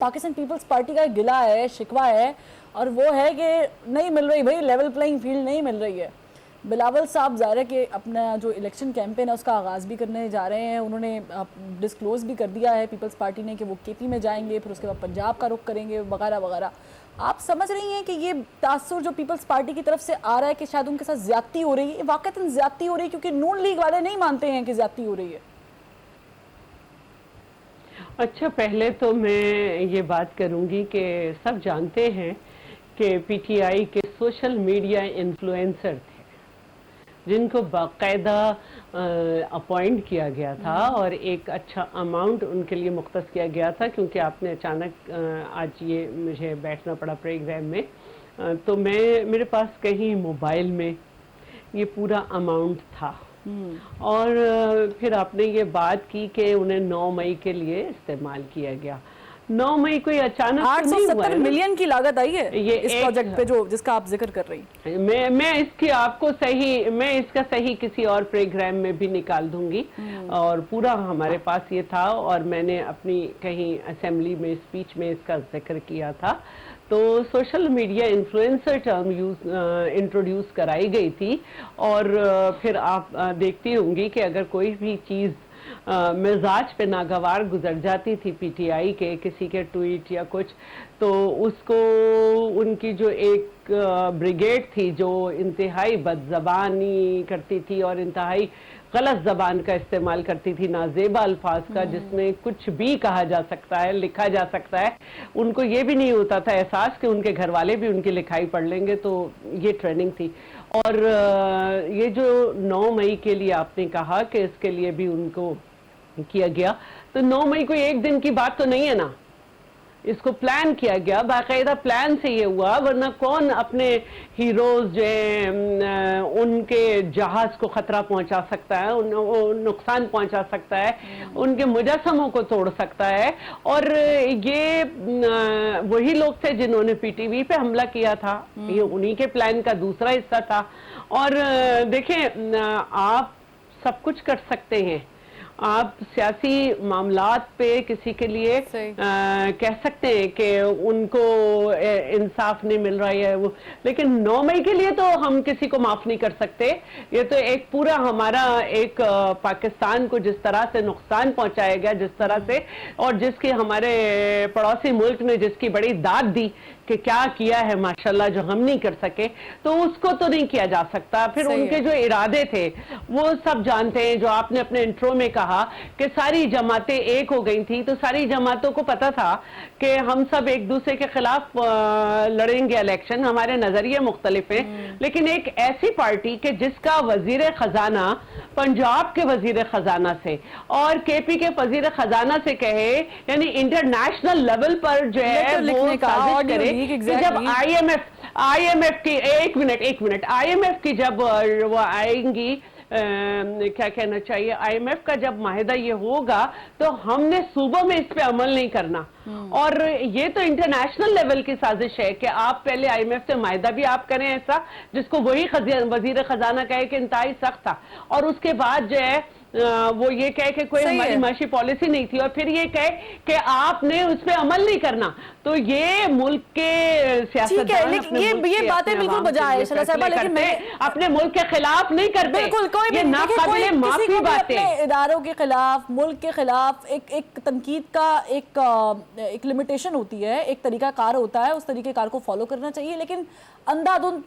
Pakistan peoples party का गिला है, शिकवा है और वो है कि नहीं मिल रही भाई, लेवल प्लेइंग फील्ड नहीं मिल रही है। बिलावल साहब ज़ाहिर है कि अपना जो इलेक्शन कैंपेन है उसका आगाज़ भी करने जा रहे हैं। उन्होंने डिस्क्लोज़ भी कर दिया है पीपल्स पार्टी ने कि वो केपी में जाएंगे, फिर उसके बाद पंजाब का रुख करेंगे वगैरह वगैरह। आप समझ रही हैं कि ये तासुर जो पीपल्स पार्टी की तरफ से आ रहा है कि शायद उनके साथ ज़्यादती हो रही है, वाक़तन ज़्यादती हो रही है क्योंकि नून लीग वाले नहीं मानते हैं कि ज़्यादती हो रही है? अच्छा, पहले तो मैं ये बात करूंगी कि सब जानते हैं कि पीटीआई के सोशल मीडिया इन्फ्लुएंसर थे जिनको बाकायदा अपॉइंट किया गया था और एक अच्छा अमाउंट उनके लिए मुख्तस किया गया था, क्योंकि आपने अचानक आज ये मुझे बैठना पड़ा प्रोग्राम में, तो मेरे पास कहीं मोबाइल में ये पूरा अमाउंट था। और फिर आपने ये बात की कि उन्हें 9 मई के लिए इस्तेमाल किया गया। 9 मई को ये अचानक 870 मिलियन की लागत आई है ये इस प्रोजेक्ट पे जो जिसका आप जिक्र कर रही हैं। मैं इसका सही किसी और प्रोग्राम में भी निकाल दूंगी। और पूरा हमारे पास ये था और मैंने अपनी कहीं असेंबली में स्पीच में इसका जिक्र किया था। तो social media influencer term introduce कराई गई थी और फिर आप देखती होंगी कि अगर कोई भी चीज़ मिजाज पे नागवार गुजर जाती थी पीटीआई के किसी के ट्वीट या कुछ, तो उसको उनकी जो एक ब्रिगेड थी जो इंतहाई बदज़बानी करती थी और इंतहाई गलत ज़बान का इस्तेमाल करती थी, नाजेबा अल्फाज का, जिसमें कुछ भी कहा जा सकता है, लिखा जा सकता है, उनको ये भी नहीं होता था एहसास कि उनके घर वाले भी उनकी लिखाई पढ़ लेंगे। तो ये ट्रेनिंग थी। और ये जो 9 मई के लिए आपने कहा कि इसके लिए भी उनको किया गया, तो 9 मई को एक दिन की बात तो नहीं है ना, इसको प्लान किया गया, बाकायदा प्लान से ये हुआ। वरना कौन अपने हीरोज जो हैं उनके जहाज को खतरा पहुंचा सकता है, नुकसान पहुंचा सकता है, उनके मुजस्समों को तोड़ सकता है। और ये वही लोग थे जिन्होंने पीटीवी पे हमला किया था, ये उन्हीं के प्लान का दूसरा हिस्सा था। और देखें, आप सब कुछ कर सकते हैं, आप सियासी मामलात पे किसी के लिए कह सकते हैं कि उनको इंसाफ नहीं मिल रहा है वो, लेकिन 9 मई के लिए तो हम किसी को माफ नहीं कर सकते। ये तो एक पूरा हमारा एक पाकिस्तान को जिस तरह से नुकसान पहुंचाया गया, जिस तरह से, और जिसकी हमारे पड़ोसी मुल्क ने जिसकी बड़ी दाद दी कि क्या किया है माशाल्लाह, जो हम नहीं कर सके, तो उसको तो नहीं किया जा सकता। फिर उनके जो इरादे थे वो सब जानते हैं। जो आपने अपने इंट्रो में कहा कि सारी जमातें एक हो गई थी, तो सारी जमातों को पता था कि हम सब एक दूसरे के खिलाफ लड़ेंगे इलेक्शन, हमारे नजरिए मुख्तलिफ हैं। लेकिन एक ऐसी पार्टी के जिसका वजीर खजाना पंजाब के वजीर खजाना से और केपी के वजीर खजाना से कहे, यानी इंटरनेशनल लेवल पर जो है वो साजिश करे कि जब आईएमएफ की एक मिनट आईएमएफ की जब वो आएंगी, क्या कहना चाहिए, आईएमएफ का जब माहिदा ये होगा तो हमने सूबों में इस पे अमल नहीं करना। और ये तो इंटरनेशनल लेवल की साजिश है कि आप पहले आईएमएफ से माहिदा भी आप करें ऐसा जिसको वही वजीर खजाना कहे कि इंतहाई सख्त था, और उसके बाद जो है वो ये कहे कि कोई हमारी माशी पॉलिसी नहीं थी, और फिर ये कहे कि आपने उस पर अमल नहीं करना। तो ये मुल्क के सियासतदान ये बातें बिल्कुल बजा है शला साहिबा, लेकिन मैं अपने मुल्क के खिलाफ नहीं करते। ये नाकाबिले माफी बातें, इदारों के खिलाफ, मुल्क के खिलाफ एक तनकीद का एक लिमिटेशन होती है, एक तरीका कार होता है, उस तरीके कार को फॉलो करना चाहिए। लेकिन अंधाधुंध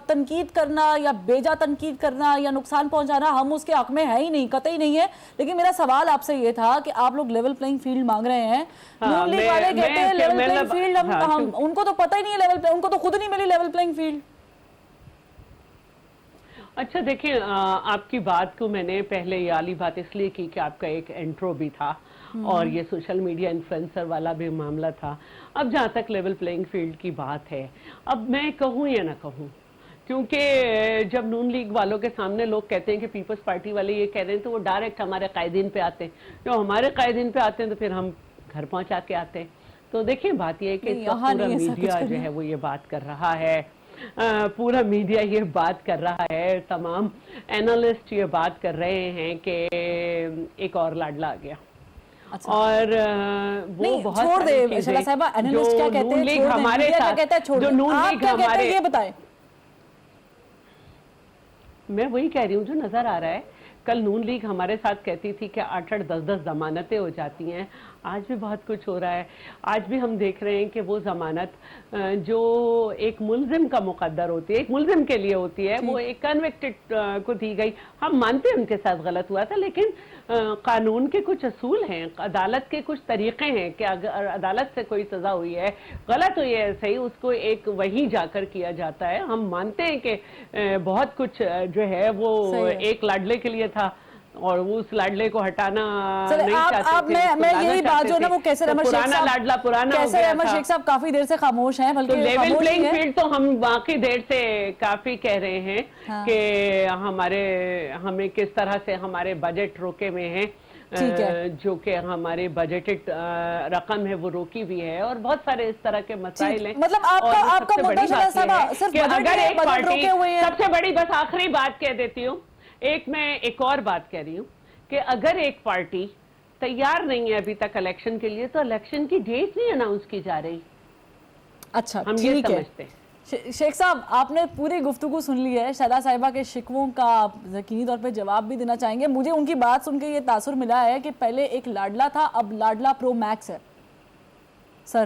तनकीद करना या बेजा तनकीद करना या नुकसान पहुंचाना हम उसके हक में है ही नहीं, कतई नहीं है। लेकिन मेरा सवाल आपसे ये था कि आप लोग लेवल प्लेइंग फील्ड मांग रहे हैं, नून लीग वाले कहते हैं लेवल प्लेइंग फील्ड हम उनको तो पता ही नहीं है लेवल प्लेइंग, उनको तो खुद नहीं मिली लेवल प्लेइंग फील्ड। अच्छा देखिए, आपकी बात को मैंने पहले ये वाली बात इसलिए की कि आपका एक इंट्रो भी था और ये सोशल मीडिया इन्फ्लुएंसर वाला भी मामला था। अब जहाँ तक लेवल प्लेइंग फील्ड की बात है, अब मैं कहूँ या ना कहूँ, क्योंकि जब नून लीग वालों के सामने लोग कहते हैं कि पीपल्स पार्टी वाले ये कह रहे हैं, तो वो डायरेक्ट हमारे कायदीन पे आते हैं। जो हमारे कायदीन पे आते हैं तो फिर हम घर पहुँचा के आते हैं। तो देखिए, बात ये है कि पूरा मीडिया जो है वो ये बात कर रहा है, पूरा मीडिया ये बात कर रहा है, तमाम एनालिस्ट ये बात कर रहे हैं कि एक और लाडला आ गया। اور وہ نہیں بہت چھوڑ ساری دے چیزیں شیلا صاحبہ، اینالسٹ کیا کہتے ہیں چھوڑ دیں، میڈیا کیا کہتا ہے چھوڑ دیں، آپ کیا کہتے ہیں یہ بتائیں. میں وہی کہہ رہی ہوں جو نظر آ رہا ہے. کل نون لیگ ہمارے ساتھ کہتی تھی کہ 8-8 10-10 ضمانتیں ہو جاتی ہیں. آج بھی بہت کچھ ہو رہا ہے. آج بھی ہم دیکھ رہے ہیں کہ وہ ضمانت جو ایک ملزم کا مقدر ہوتی ہے، ایک ملزم کے لیے ہوتی ہے، وہ ایک کنوکٹڈ کو دی گئی. ہم مانتے ہیں ان کے ساتھ غلط ہوا تھا، لیکن قانون کے کچھ اصول ہیں، عدالت کے کچھ طریقے ہیں کہ اگر عدالت سے کوئی سزا ہوئی ہے، غلط ہوئی ہے، صحیح، اس کو ایک وہیں جا کر کیا جاتا ہے. ہم مانتے ہیں کہ بہت کچھ جو ہے وہ ایک لاڈلے کے لیے تھا اور وہ اس لاڈلے کو ہٹانا نہیں چاہتے تھے. میں یہی بات جو ہے نا وہ کیسر احمد شیخ پرانا صاحب، لاڈلا پرانا ہو کیسر گیا احمد تھا. شیخ صاحب کافی دیر سے خاموش ہیں، تو بلکہ لیول خاموش پلینگ ہی ہیں. فیلڈ تو ہم باقی دیر سے کافی کہہ رہے ہیں کہ ہمیں کس طرح سے ہمارے بجٹ روکے ہوئے ہیں، جو کہ ہمارے بجٹڈ رقم ہے وہ روکی ہوئی ہے، اور بہت سارے اس طرح کے مسائل ہیں. مطلب آپ کا مدعا شیلا صاحبہ صرف بجٹ روکے ہوئے ہیں. سب سے بڑی بس آخری بات کہہ دیتی ہوں، میں ایک اور بات کہہ رہی ہوں کہ اگر ایک پارٹی تیار نہیں ہے ابھی تک الیکشن کے لیے تو الیکشن کی ڈیٹ نہیں اناؤنس کی جا رہی. اچھا ہم یہ ٹھیک ہے. سمجھتے ہیں. شیخ صاحب آپ نے پوری گفتگو سن لی ہے، شیلا صاحبہ کے شکووں کا آپ یقینی طور پہ جواب بھی دینا چاہیں گے. مجھے ان کی بات سن کے یہ تاثر ملا ہے کہ پہلے ایک لاڈلا تھا، اب لاڈلا پرو میکس ہے. سر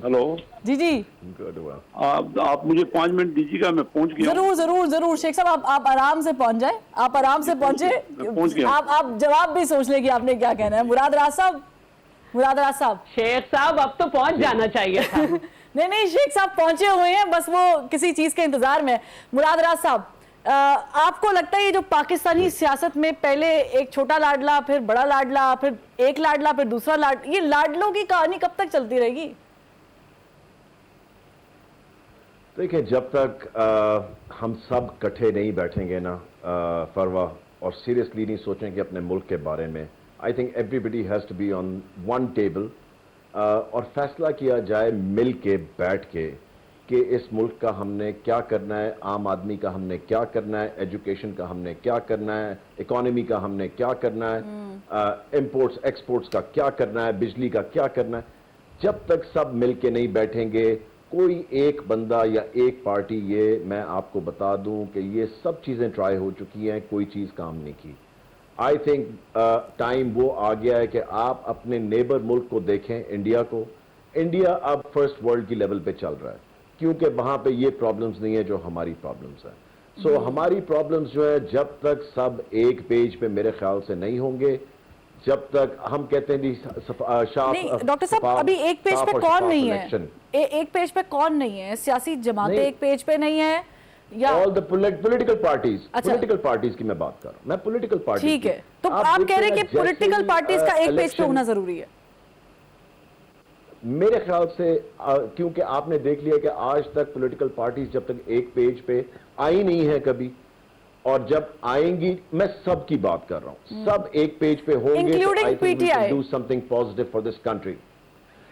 ہلو جی جی آپ مجھے 5 منٹ دیجیے گا، میں پہنچ گیا. ضرور ضرور ضرور شیخ صاحب آپ آرام سے پہنچ جائیں، آپ آرام سے پہنچے. آپ جواب بھی سوچ لیں کہ آپ نے کیا کہنا ہے. مراد راز صاحب شیخ صاحب اب تو پہنچ جانا چاہیے تھا. نہیں شیخ صاحب پہنچے ہوئے ہیں، بس وہ کسی چیز کے انتظار میں. مراد راز صاحب آپ کو لگتا ہے یہ جو پاکستانی سیاست میں پہلے ایک چھوٹا لاڈلا، پھر بڑا لاڈلا، پھر ایک لاڈلا، پھر دوسرا لاڈلا، یہ لاڈلوں کی کہانی کب تک چلتی رہے گی؟ دیکھیں جب تک ہم سب کٹھے نہیں بیٹھیں گے نا فروا، اور سیریسلی نہیں سوچیں گے اپنے ملک کے بارے میں، I think everybody has to be on one table, اور فیصلہ کیا جائے مل کے بیٹھ کے کہ اس ملک کا ہم نے کیا کرنا ہے، عام آدمی کا ہم نے کیا کرنا ہے، ایجوکیشن کا ہم نے کیا کرنا ہے، اکانومی کا ہم نے کیا کرنا ہے، امپورٹس ایکسپورٹس کا کیا کرنا ہے، بجلی کا کیا کرنا ہے. جب تک سب مل کے نہیں بیٹھیں گے، کوئی ایک بندہ یا ایک پارٹی، یہ میں آپ کو بتا دوں کہ یہ سب چیزیں ٹرائی ہو چکی ہیں، کوئی چیز کام نہیں کی. آئی تھنک ٹائم وہ آ گیا ہے کہ آپ اپنے نیبر ملک کو دیکھیں، انڈیا کو. انڈیا اب فرسٹ ورلڈ کی لیول پہ چل رہا ہے، کیونکہ وہاں پہ یہ پرابلمز نہیں ہے جو ہماری پرابلمز ہیں. سو ہماری پرابلمز جو ہے جب تک سب ایک پیج پہ میرے خیال سے نہیں ہوں گے، جب تک ہم کہتے ہیں ڈاکٹر صاحب ابھی ایک پیج پہ کون نہیں ہے، ایک پیج پہ کون نہیں ہے؟ سیاسی جماعتیں ایک پیج پہ نہیں ہے یا all the political parties کی میں بات کر رہا ہوں، میں political parties. ٹھیک ہے، تو آپ کہہ رہے ہیں کہ پولیٹیکل پارٹیز کا ایک پیج پہ ہونا ضروری ہے. میرے خیال سے کیونکہ آپ نے دیکھ لیا کہ آج تک پولیٹیکل پارٹیز جب تک ایک پیج پہ آئی نہیں ہے کبھی، اور جب آئیں گی، میں سب کی بات کر رہا ہوں، سب ایک پیج پہ ہوں گے تو I think we can do something positive for this country,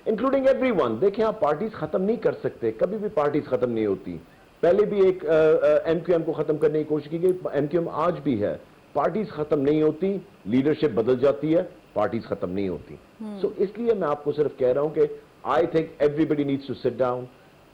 including everyone. دیکھیں آپ پارٹیز ختم نہیں کر سکتے، کبھی بھی پارٹیز ختم نہیں ہوتی. پہلے بھی ایک ایم کیو ایم کو ختم کرنے کی کوشش کی گئی، ایم کیو ایم آج بھی ہے. پارٹیز ختم نہیں ہوتی، لیڈرشپ بدل جاتی ہے، پارٹیز ختم نہیں ہوتی. سو اس لیے میں آپ کو صرف کہہ رہا ہوں کہ I think everybody needs to sit down,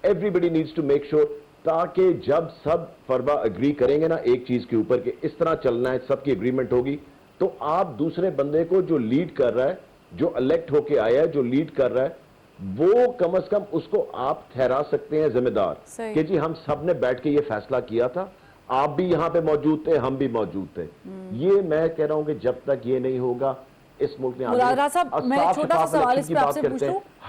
everybody needs to make sure, تاکہ جب سب فروا اگری کریں گے نا ایک چیز کے اوپر کہ اس طرح چلنا ہے، سب کی اگریمنٹ ہوگی، تو آپ دوسرے بندے کو جو لیڈ کر رہا ہے، جو الیکٹ ہو کے آیا ہے، جو لیڈ کر رہا ہے، وہ کم از کم اس کو آپ ٹھہرا سکتے ہیں ذمہ دار کہ جی ہم سب نے بیٹھ کے یہ فیصلہ کیا تھا، آپ بھی یہاں پہ موجود تھے، ہم بھی موجود تھے. یہ میں کہہ رہا ہوں کہ جب تک یہ نہیں ہوگا اس ملک میں مراد راز صاحب میں چھوٹا سا سوال اس پہ آپ سے پوچھ لوں.